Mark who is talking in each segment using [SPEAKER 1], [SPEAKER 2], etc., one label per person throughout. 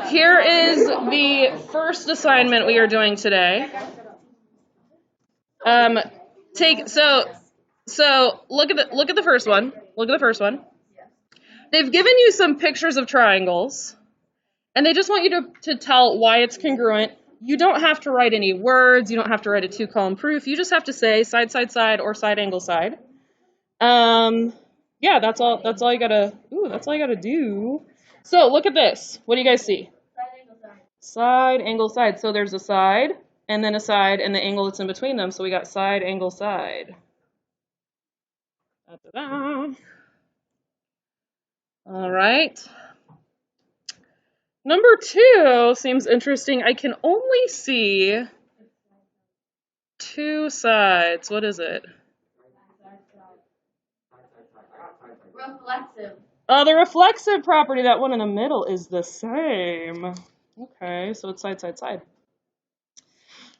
[SPEAKER 1] Here is the first assignment we are doing today. So look at the first one. Look at the first one. They've given you some pictures of triangles, and they just want you to tell why it's congruent. You don't have to write any words. You don't have to write a 2-column proof. You just have to say side, side, side, or side, angle, side. Yeah, that's all you gotta. That's all you gotta do. So look at this. What do you guys see? Side, angle, side. So there's a side, and then a side, and the angle that's in between them. So we got side, angle, side. Da-da-da. All right. Number 2 seems interesting. I can only see 2 sides. What is it?
[SPEAKER 2] Reflexive.
[SPEAKER 1] Oh, the reflexive property. That one in the middle is the same. Okay, so it's side, side, side.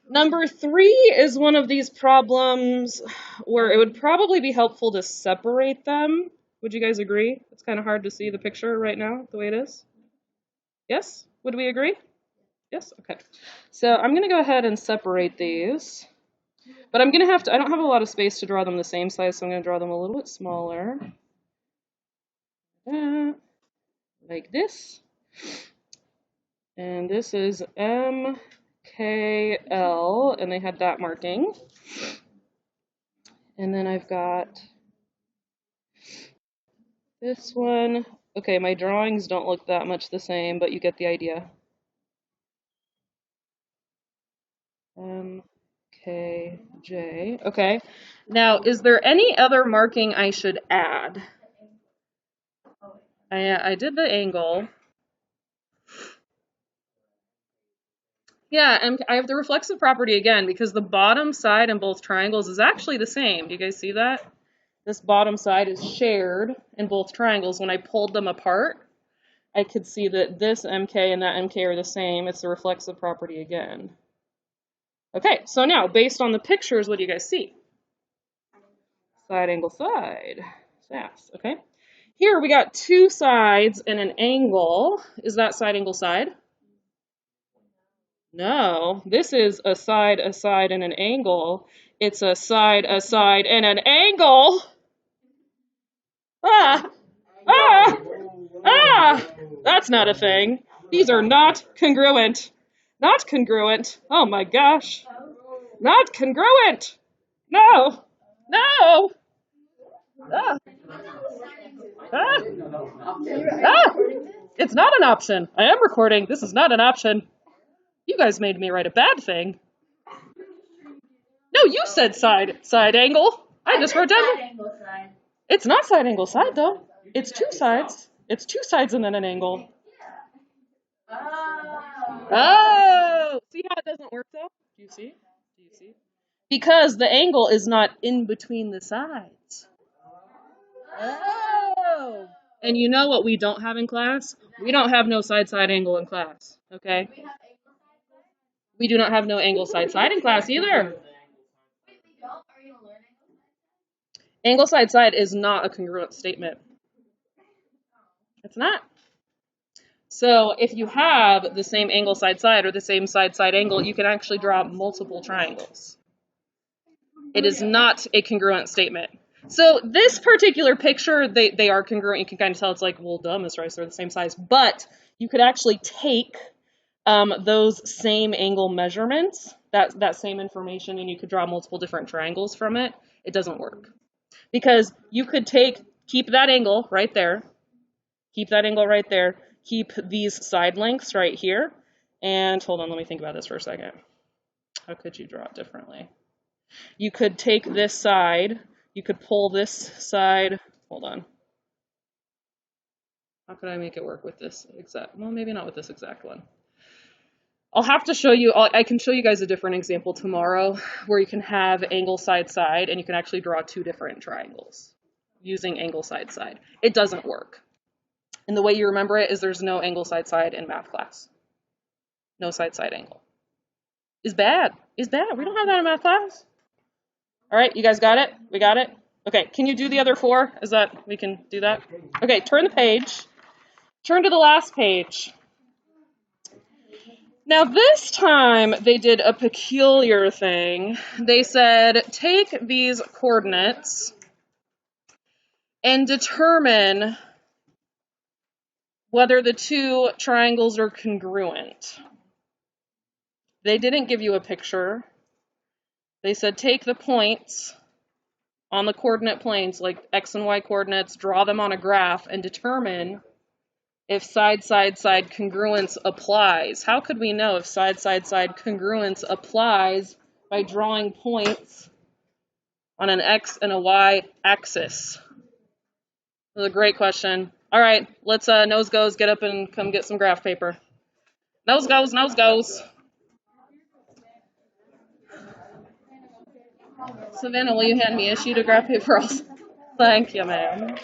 [SPEAKER 1] Number 3 is one of these problems where it would probably be helpful to separate them. Would you guys agree? It's kind of hard to see the picture right now, the way it is. Yes? Would we agree? Yes? Okay. So I'm going to go ahead and separate these. But I'm going to have to, I don't have a lot of space to draw them the same size, so I'm going to draw them a little bit smaller. Like this. And this is MKL, and they had dot marking. And then I've got this one. Okay, my drawings don't look that much the same, but you get the idea. MKJ. Okay. Now, is there any other marking I should add? I did the angle. Yeah, and I have the reflexive property again because the bottom side in both triangles is actually the same. Do you guys see that? This bottom side is shared in both triangles. When I pulled them apart, I could see that this MK and that MK are the same. It's the reflexive property again. Okay, so now, based on the pictures, what do you guys see? Side, angle, side. SAS, okay? Here we got 2 sides and an angle. Is that side, angle, side? No, this is a side, and an angle. It's a side, and an angle. That's not a thing. These are not congruent. Not congruent. Oh my gosh. Not congruent. No. No. It's not an option. I am recording. This is not an option. You guys made me write a bad thing. No, you said side angle. I just wrote down. It's not side, angle, side, though. It's 2 sides. It's 2 sides and then an angle. Oh! See how it doesn't work, though? Do you see? Do you see? Because the angle is not in between the sides. Oh! And you know what we don't have in class? We don't have no side angle in class, okay? We do not have no angle side in class either. Angle side is not a congruent statement. It's not. So if you have the same angle side or the same side angle, you can actually draw multiple triangles. It is not a congruent statement. So this particular picture, they are congruent. You can kind of tell it's like, well, duh, Miss Rice, they're the same size. But you could actually take those same angle measurements, that same information, and you could draw multiple different triangles from it. It doesn't work. Because you could keep that angle right there, keep these side lengths right here, and hold on, let me think about this for a second. How could you draw it differently? You could take this side, you could pull this side, hold on. How could I make it work with this exact, well, maybe not with this exact one. I'll have to show you, I can show you guys a different example tomorrow where you can have angle side, and you can actually draw 2 different triangles using angle side. It doesn't work. And the way you remember it is there's no angle side in math class. No side angle. Is bad. We don't have that in math class. All right, you guys got it? We got it? Okay, can you do the other 4? We can do that? Okay, turn the page. Turn to the last page. Now this time they did a peculiar thing. They said, take these coordinates and determine whether the two triangles are congruent. They didn't give you a picture. They said, take the points on the coordinate planes, like X and Y coordinates, draw them on a graph, and determine if side, side, side congruence applies. How could we know if side, side, side congruence applies by drawing points on an X and a Y axis? That's a great question. All right, let's nose goes, get up and come get some graph paper. Nose goes, nose goes. Savannah, will you hand me a sheet of graph paper also? Thank you, ma'am.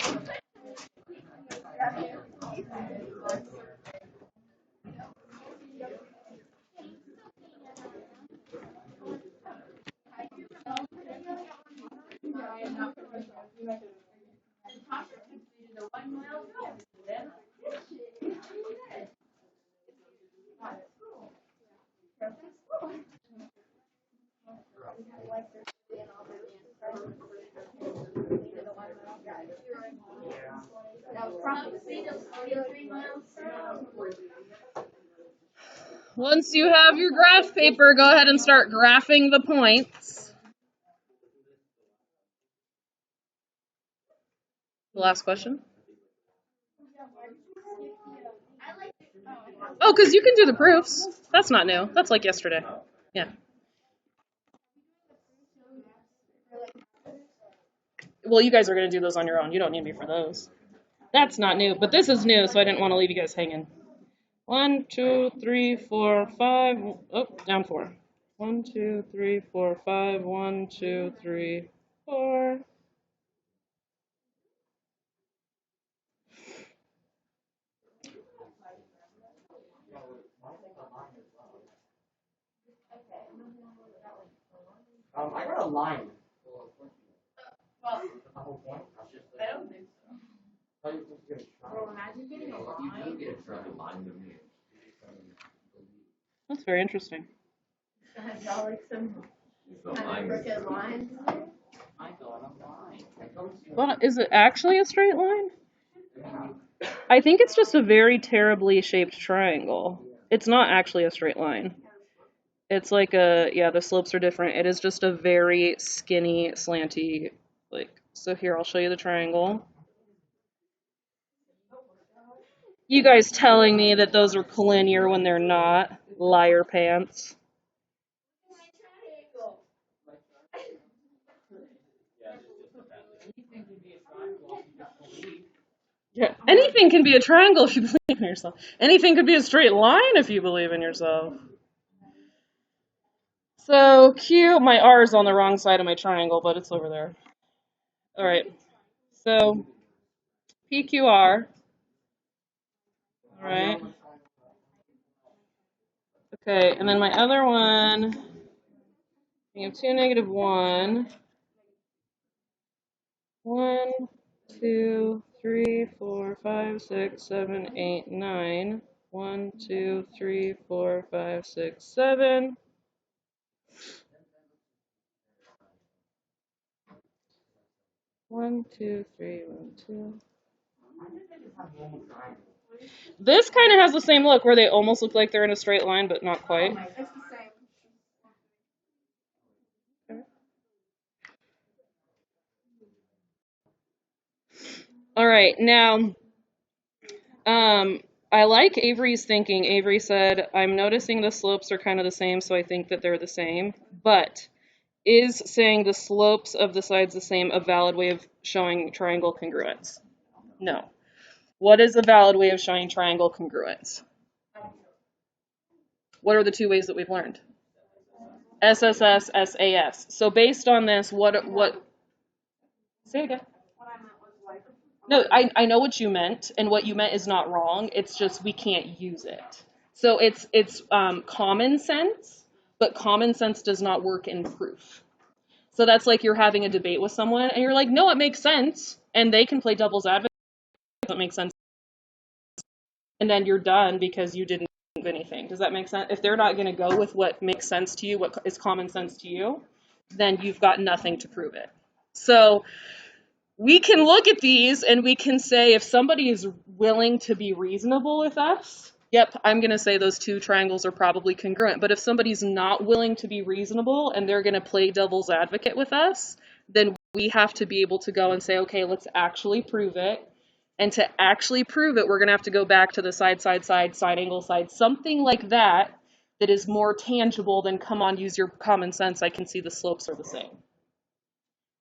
[SPEAKER 1] Once you have your graph paper, go ahead and start graphing the points. The last question. Oh, because you can do the proofs. That's not new. That's like yesterday. Yeah. Well, you guys are going to do those on your own. You don't need me for those. That's not new, but this is new, so I didn't want to leave you guys hanging. 1, 2, 3, 4, 5. Oh, down 4. 1, 2, 3, 4, 5. 1, 2, 3, 4.
[SPEAKER 2] I got a line.
[SPEAKER 3] Well, I don't think so. Well, imagine getting a line.
[SPEAKER 1] That's very interesting.
[SPEAKER 3] Have y'all like some kind of crooked lines?
[SPEAKER 1] Well, is it actually a straight line? I think it's just a very terribly shaped triangle. It's not actually a straight line. It's like the slopes are different. It is just a very skinny, slanty, so here, I'll show you the triangle. You guys telling me that those are collinear when they're not. Liar pants. Yeah, anything can be a triangle if you believe in yourself. Anything could be a straight line if you believe in yourself. So Q, my R is on the wrong side of my triangle, but it's over there. All right. So PQR. All right. Okay, and then my other one, we have 2, -1. 1, 2, 3, 4, 5, 6, 7, 8, 9. 1, 2, 3, 4, 5, 6, 7. 1, 2, 3, 1, 2. This kind of has the same look where they almost look like they're in a straight line, but not quite. All right, now, I like Avery's thinking. Avery said, I'm noticing the slopes are kind of the same, so I think that they're the same. But is saying the slopes of the sides the same a valid way of showing triangle congruence? No. What is a valid way of showing triangle congruence? What are the two ways that we've learned? SSS, SAS. So based on this, what? Say it again. No, I know what you meant, and what you meant is not wrong. It's just we can't use it. So it's common sense, but common sense does not work in proof. So that's like you're having a debate with someone, and you're like, no, it makes sense, and they can play devil's advocate. It doesn't make sense, and then you're done because you didn't anything. Does that make sense? If they're not going to go with what makes sense to you, what is common sense to you, then you've got nothing to prove it. So we can look at these and we can say if somebody is willing to be reasonable with us, yep, I'm going to say those two triangles are probably congruent. But if somebody's not willing to be reasonable and they're going to play devil's advocate with us, then we have to be able to go and say, okay, let's actually prove it. And to actually prove it, we're going to have to go back to the side, side angle, side, something like that that is more tangible than, come on, use your common sense, I can see the slopes are the same.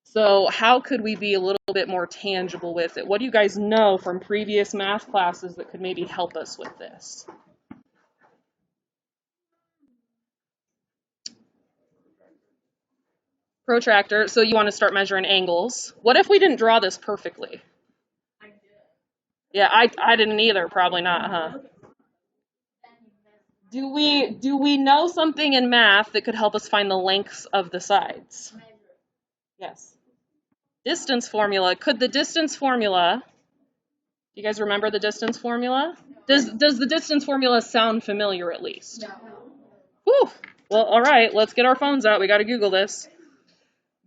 [SPEAKER 1] So how could we be a little bit more tangible with it? What do you guys know from previous math classes that could maybe help us with this? Protractor. So you want to start measuring angles. What if we didn't draw this perfectly? Yeah, I didn't either. Probably not, huh? Do we know something in math that could help us find the lengths of the sides? Yes. Distance formula. Could the distance formula, do you guys remember the distance formula? Does the distance formula sound familiar at least?
[SPEAKER 3] No.
[SPEAKER 1] Whew. Well, all right, let's get our phones out. We got to Google this.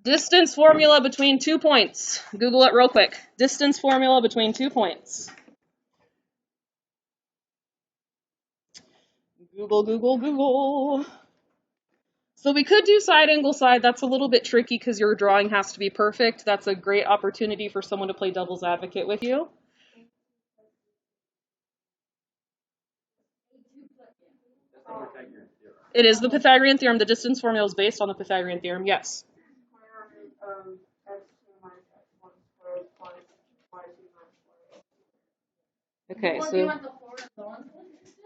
[SPEAKER 1] Distance formula between 2 points. Google it real quick. Distance formula between 2 points. Google, Google, Google. So we could do side angle side. That's a little bit tricky because your drawing has to be perfect. That's a great opportunity for someone to play devil's advocate with you. It is the Pythagorean theorem. The distance formula is based on the Pythagorean theorem, yes. Okay,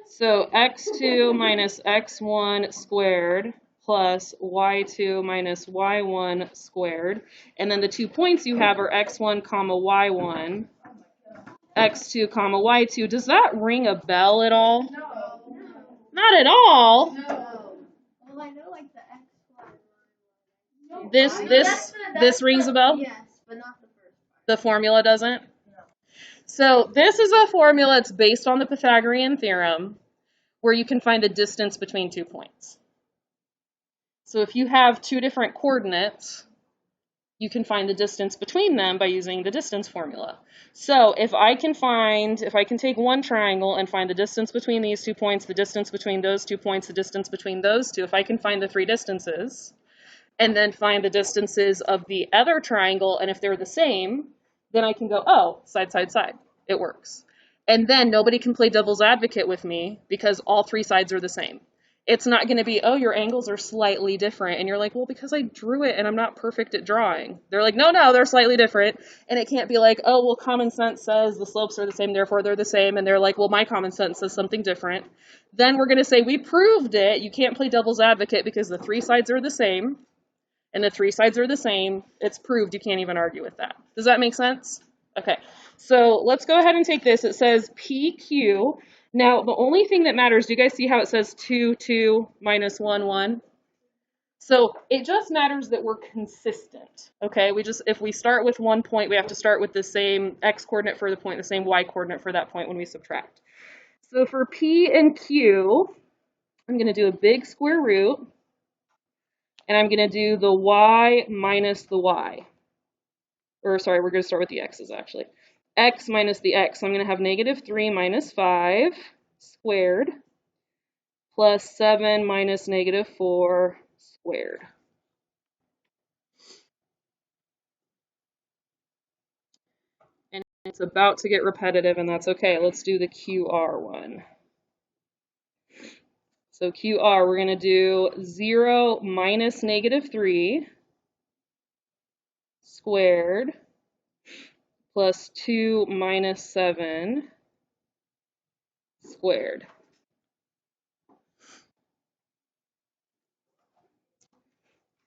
[SPEAKER 1] so x2 minus x1 squared plus y2 minus y1 squared. And then the 2 points you have are x1 comma y1, x2 comma y2. Does that ring a bell at all?
[SPEAKER 3] No.
[SPEAKER 1] Not at all.
[SPEAKER 3] No. Well, I know like the X, Y.
[SPEAKER 1] This rings a bell?
[SPEAKER 3] Yes, but not the first part.
[SPEAKER 1] The formula doesn't? So this is a formula. It's based on the Pythagorean theorem where you can find the distance between 2 points. So if you have two different coordinates, you can find the distance between them by using the distance formula. So if I can take one triangle and find the distance between these 2 points, the distance between those 2 points, the distance between those two, if I can find the three distances, and then find the distances of the other triangle, and if they're the same, then I can go, oh, side, side, side. It works. And then nobody can play devil's advocate with me because all three sides are the same. It's not going to be, oh, your angles are slightly different. And you're like, well, because I drew it and I'm not perfect at drawing. They're like, no, they're slightly different. And it can't be like, oh, well, common sense says the slopes are the same, therefore they're the same. And they're like, well, my common sense says something different. Then we're going to say, we proved it. You can't play devil's advocate because the three sides are the same. And the three sides are the same. It's proved. You can't even argue with that. Does that make sense? Okay. So let's go ahead and take this. It says PQ. Now, the only thing that matters, do you guys see how it says 2, 2, minus 1, 1? So it just matters that we're consistent, okay? If we start with 1 point, we have to start with the same x coordinate for the point, the same y coordinate for that point when we subtract. So for P and Q, I'm going to do a big square root, and I'm going to do the y minus the y. Or sorry, we're going to start with the x's actually. X minus the x. So I'm going to have negative 3 minus 5 squared plus 7 minus negative 4 squared. And it's about to get repetitive, and that's okay. Let's do the QR one. So QR, we're going to do 0 minus negative 3 squared plus 2 minus 7 squared.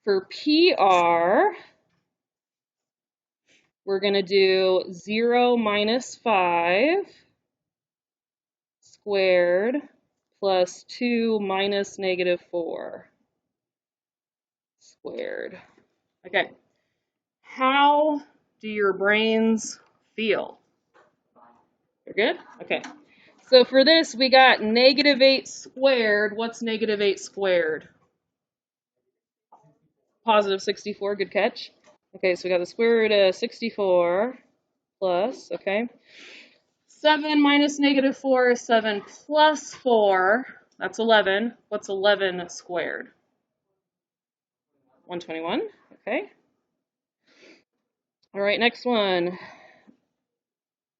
[SPEAKER 1] For PR, we're going to do 0 minus 5 squared plus 2 minus negative 4 squared. Okay. How do your brains feel? They're good? Okay. So for this, we got negative 8 squared. What's negative 8 squared? Positive 64, good catch. Okay, so we got the square root of 64 plus, okay. 7 minus negative 4 is 7 plus 4. That's 11. What's 11 squared? 121, okay. All right, next one.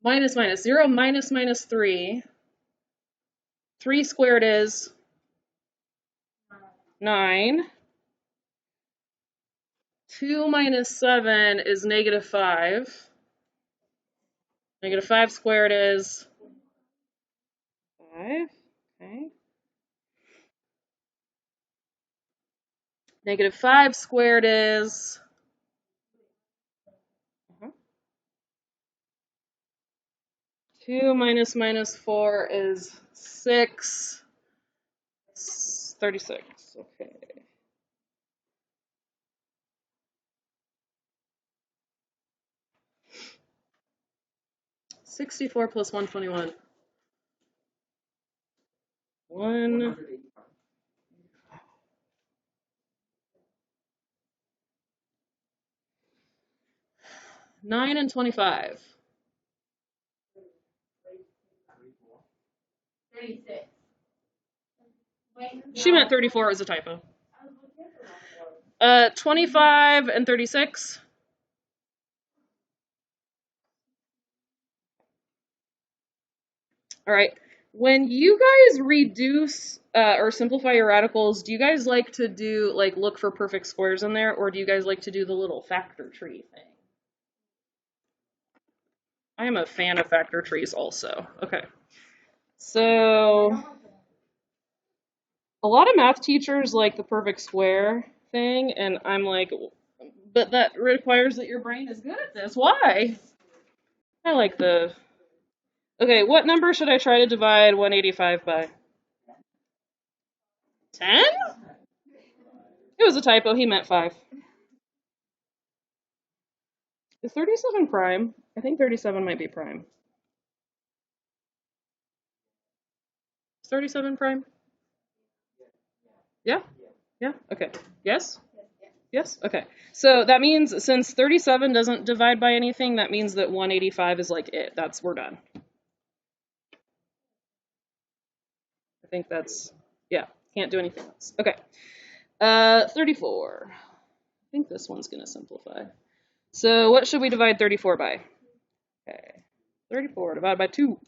[SPEAKER 1] Minus minus 0 minus minus 3. 3 squared is 9. 2 minus 7 is negative 5. Negative 5 squared is 5. Okay. Negative 5 squared is 2 minus minus 4 is 6. 36. Okay. $64 plus 121. 9 and 25.
[SPEAKER 3] 36.
[SPEAKER 1] She meant 34 as a typo. 25 and 36. All right. When you guys reduce or simplify your radicals, do you guys like to do, like, look for perfect squares in there, or do you guys like to do the little factor tree thing? I am a fan of factor trees also. Okay. So, a lot of math teachers like the perfect square thing, and I'm like, but that requires that your brain is good at this. Why? I like the... Okay, what number should I try to divide 185 by? 10? It was a typo. He meant 5. Is 37 prime? I think 37 might be prime. Is 37 prime? Yeah? Yeah? Okay. Yes? Yes? Okay. So that means since 37 doesn't divide by anything, that means that 185 is like it. We're done. I think that's, yeah, can't do anything else. Okay. 34. I think this one's going to simplify. So what should we divide 34 by? Okay. 34 divided by 2.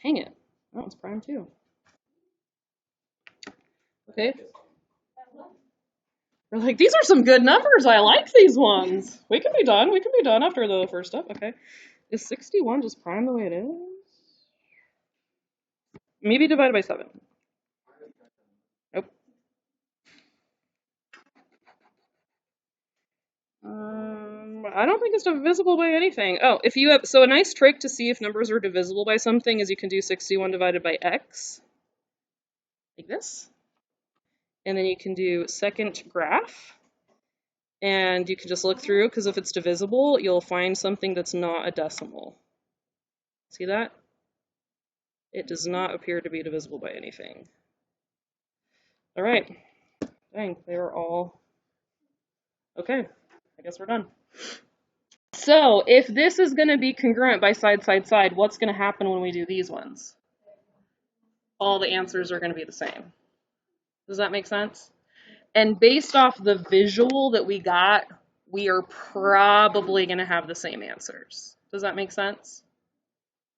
[SPEAKER 1] Dang it. That one's prime too. Okay. We're like, these are some good numbers. I like these ones. We can be done. We can be done after the first step. Okay. Is 61 just prime the way it is? Maybe divided by 7. Nope. I don't think it's divisible by anything. Oh, if you have, so a nice trick to see if numbers are divisible by something is you can do 61 divided by x, like this. And then you can do second graph, and you can just look through, because if it's divisible, you'll find something that's not a decimal. See that? It does not appear to be divisible by anything. All right. Dang, they were all... Okay, I guess we're done. So, if this is going to be congruent by side, side, side, what's going to happen when we do these ones? All the answers are going to be the same. Does that make sense? And based off the visual that we got, we are probably going to have the same answers. Does that make sense?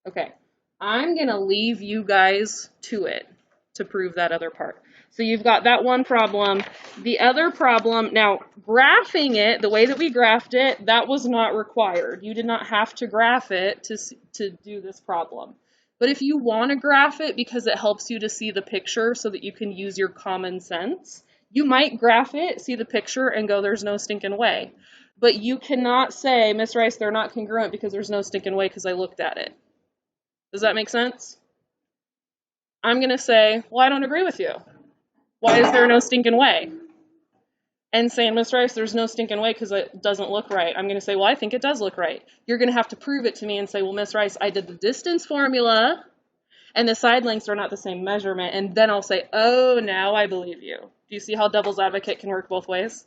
[SPEAKER 1] Okay. I'm going to leave you guys to it to prove that other part. So you've got that one problem. The other problem, now graphing it, the way that we graphed it, that was not required. You did not have to graph it to do this problem. But if you want to graph it because it helps you to see the picture so that you can use your common sense, you might graph it, see the picture, and go, there's no stinking way. But you cannot say, Miss Rice, they're not congruent because there's no stinking way because I looked at it. Does that make sense? I'm going to say, well, I don't agree with you. Why is there no stinking way? And saying, Miss Rice, there's no stinking way because it doesn't look right. I'm going to say, well, I think it does look right. You're going to have to prove it to me and say, well, Miss Rice, I did the distance formula, and the side lengths are not the same measurement, and then I'll say, oh, now I believe you. Do you see how devil's advocate can work both ways?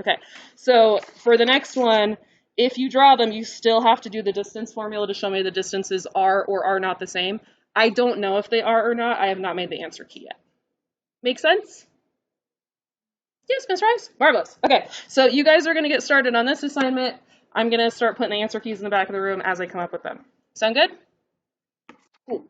[SPEAKER 1] Okay, so for the next one, if you draw them, you still have to do the distance formula to show me the distances are or are not the same. I don't know if they are or not. I have not made the answer key yet. Make sense? Yes, Ms. Rice. Marvelous. Okay, so you guys are going to get started on this assignment. I'm going to start putting the answer keys in the back of the room as I come up with them. Sound good? Cool.